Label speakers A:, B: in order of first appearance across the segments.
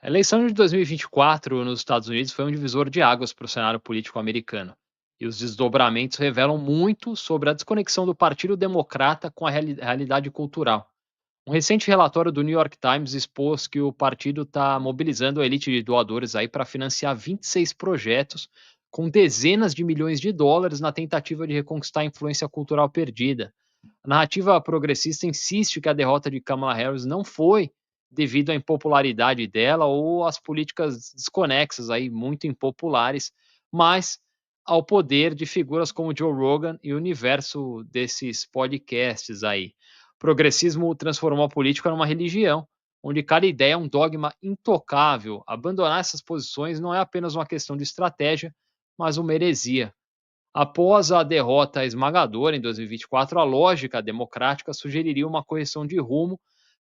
A: A eleição de 2024 nos Estados Unidos foi um divisor de águas para o cenário político americano. E os desdobramentos revelam muito sobre a desconexão do Partido Democrata com a realidade cultural. Um recente relatório do New York Times expôs que o partido está mobilizando a elite de doadores aí para financiar 26 projetos com dezenas de milhões de dólares na tentativa de reconquistar a influência cultural perdida. A narrativa progressista insiste que a derrota de Kamala Harris não foi devido à impopularidade dela ou às políticas desconexas aí, muito impopulares, mas ao poder de figuras como Joe Rogan e o universo desses podcasts aí. O progressismo transformou a política numa religião, onde cada ideia é um dogma intocável. Abandonar essas posições não é apenas uma questão de estratégia, mas uma heresia. Após a derrota esmagadora em 2024, a lógica democrática sugeriria uma correção de rumo,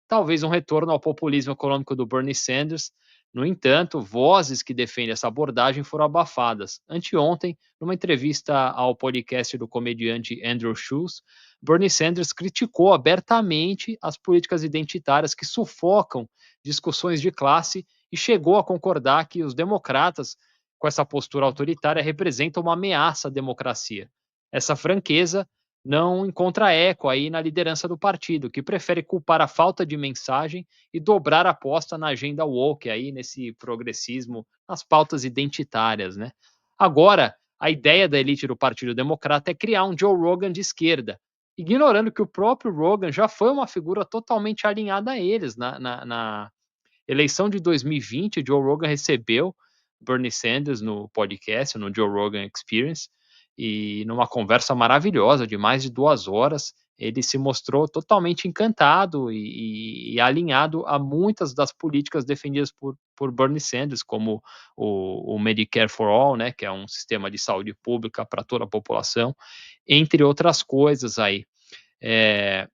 A: talvez um retorno ao populismo econômico do Bernie Sanders. No entanto, vozes que defendem essa abordagem foram abafadas. Anteontem, numa entrevista ao podcast do comediante Andrew Schultz, Bernie Sanders criticou abertamente as políticas identitárias que sufocam discussões de classe e chegou a concordar que os democratas com essa postura autoritária representa uma ameaça à democracia. Essa franqueza não encontra eco aí na liderança do partido, que prefere culpar a falta de mensagem e dobrar a aposta na agenda woke aí nesse progressismo, nas pautas identitárias, né? Agora, a ideia da elite do Partido Democrata é criar um Joe Rogan de esquerda, ignorando que o próprio Rogan já foi uma figura totalmente alinhada a eles na eleição de 2020. Joe Rogan recebeu Bernie Sanders no podcast, no Joe Rogan Experience, e numa conversa maravilhosa de mais de 2 horas, ele se mostrou totalmente encantado e alinhado a muitas das políticas defendidas por Bernie Sanders, como o Medicare for All, né, que é um sistema de saúde pública para toda a população, entre outras coisas aí. É,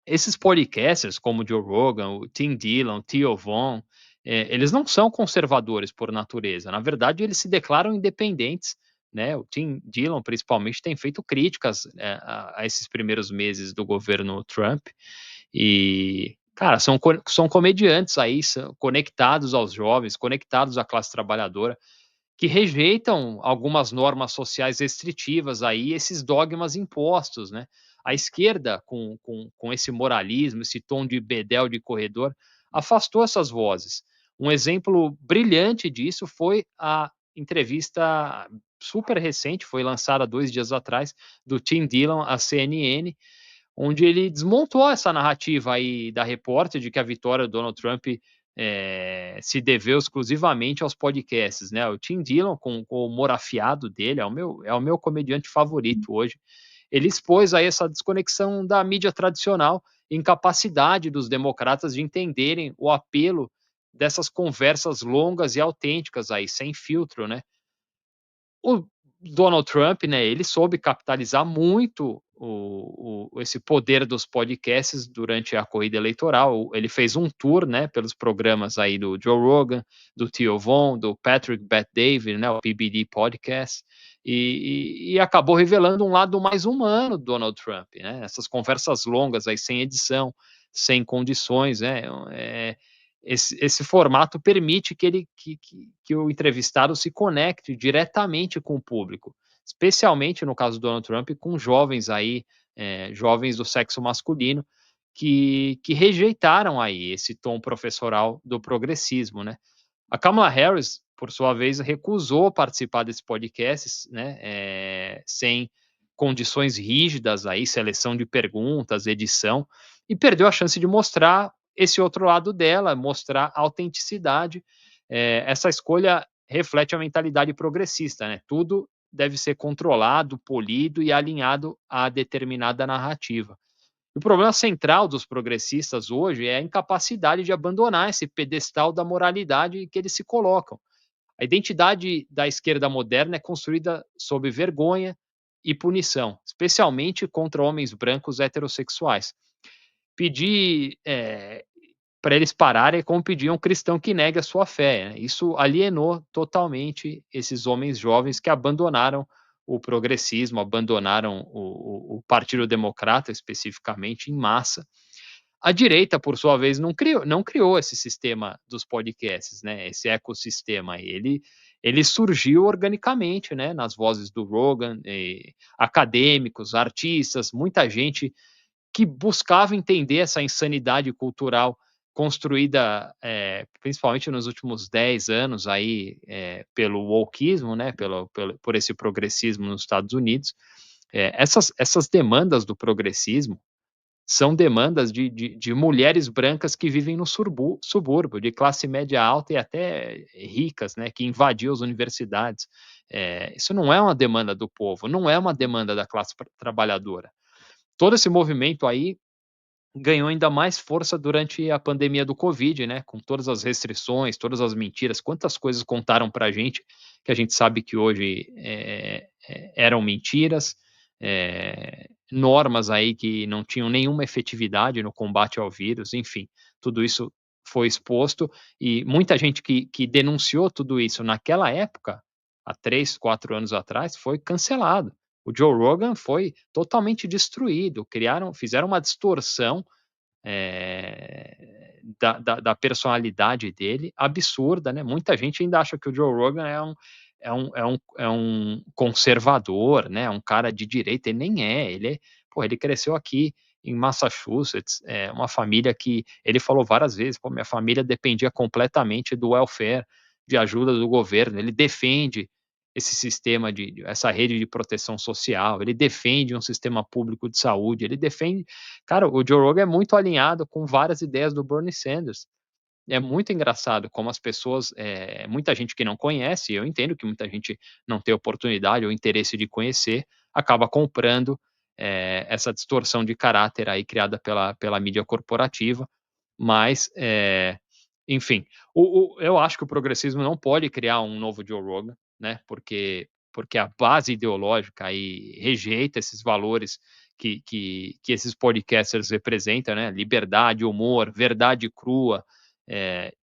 A: esses podcasters, como o Joe Rogan, o Tim Dillon, o Theo Von, eles não são conservadores por natureza. Na verdade, eles se declaram independentes, né? O Tim Dillon, principalmente, tem feito críticas a esses primeiros meses do governo Trump. E, cara, são comediantes aí, são conectados aos jovens, conectados à classe trabalhadora, que rejeitam algumas normas sociais restritivas aí, esses dogmas impostos, né? A esquerda, com esse moralismo, esse tom de bedel de corredor, afastou essas vozes. Um exemplo brilhante disso foi a entrevista super recente, foi lançada 2 dias atrás, do Tim Dillon à CNN, onde ele desmontou essa narrativa aí da repórter de que a vitória do Donald Trump se deveu exclusivamente aos podcasts, né? O Tim Dillon, com o humor afiado dele, é o meu comediante favorito hoje. Ele expôs aí essa desconexão da mídia tradicional, incapacidade dos democratas de entenderem o apelo dessas conversas longas e autênticas aí, sem filtro, né? O Donald Trump, né, ele soube capitalizar muito esse poder dos podcasts durante a corrida eleitoral. Ele fez um tour, né, pelos programas aí do Joe Rogan, do Theo Von, do Patrick Bet-David, né, o PBD Podcast, e acabou revelando um lado mais humano do Donald Trump, né, essas conversas longas aí, sem edição, sem condições, né, esse formato permite que o entrevistado se conecte diretamente com o público, especialmente no caso do Donald Trump, com jovens aí, jovens do sexo masculino, que rejeitaram aí esse tom professoral do progressismo, né? A Kamala Harris, por sua vez, recusou participar desses podcasts, né, sem condições rígidas aí, seleção de perguntas, edição, e perdeu a chance de mostrar esse outro lado dela, mostrar autenticidade. Essa escolha reflete a mentalidade progressista, né? Tudo deve ser controlado, polido e alinhado a determinada narrativa. O problema central dos progressistas hoje é a incapacidade de abandonar esse pedestal da moralidade que eles se colocam. A identidade da esquerda moderna é construída sob vergonha e punição, especialmente contra homens brancos heterossexuais. Pedir para eles pararem é como pedir a um cristão que negue a sua fé. Né? Isso alienou totalmente esses homens jovens que abandonaram o progressismo, abandonaram o Partido Democrata especificamente em massa. A direita, por sua vez, não criou esse sistema dos podcasts, né, esse ecossistema aí. Ele surgiu organicamente, né, nas vozes do Rogan, acadêmicos, artistas, muita gente que buscava entender essa insanidade cultural construída, principalmente nos últimos 10 anos aí, pelo wokeismo, né, por esse progressismo nos Estados Unidos. Essas demandas do progressismo são demandas de mulheres brancas que vivem no subúrbio, de classe média alta e até ricas, né, que invadiam as universidades. Isso não é uma demanda do povo, não é uma demanda da classe trabalhadora. Todo esse movimento aí ganhou ainda mais força durante a pandemia do Covid, né, com todas as restrições, todas as mentiras, quantas coisas contaram para que a gente sabe que hoje eram mentiras, normas aí que não tinham nenhuma efetividade no combate ao vírus, enfim, tudo isso foi exposto e muita gente que denunciou tudo isso naquela época, há 3, 4 anos atrás, foi cancelado. O Joe Rogan foi totalmente destruído, fizeram uma distorção da personalidade dele, absurda, né? Muita gente ainda acha que o Joe Rogan é um conservador, né? Um cara de direita, ele nem é, pô, ele cresceu aqui em Massachusetts, uma família que ele falou várias vezes, pô, minha família dependia completamente do welfare, de ajuda do governo. Ele defende esse sistema essa rede de proteção social, ele defende um sistema público de saúde, ele defende. Cara, o Joe Rogan é muito alinhado com várias ideias do Bernie Sanders. É muito engraçado como as pessoas, muita gente que não conhece, eu entendo que muita gente não tem oportunidade ou interesse de conhecer, acaba comprando essa distorção de caráter aí criada pela mídia corporativa, mas, enfim, eu acho que o progressismo não pode criar um novo Joe Rogan, né? Porque a base ideológica aí rejeita esses valores que esses podcasters representam, né? Liberdade, humor, verdade crua.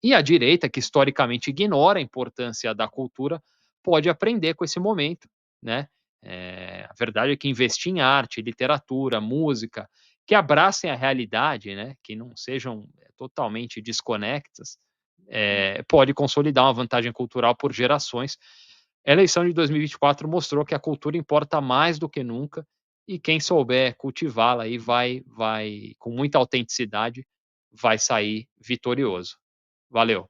A: E a direita, que historicamente ignora a importância da cultura, pode aprender com esse momento, né? A verdade é que investir em arte, literatura, música, que abracem a realidade, né? Que não sejam totalmente desconectas, pode consolidar uma vantagem cultural por gerações. A eleição de 2024 mostrou que a cultura importa mais do que nunca e quem souber cultivá-la aí vai com muita autenticidade, vai sair vitorioso. Valeu.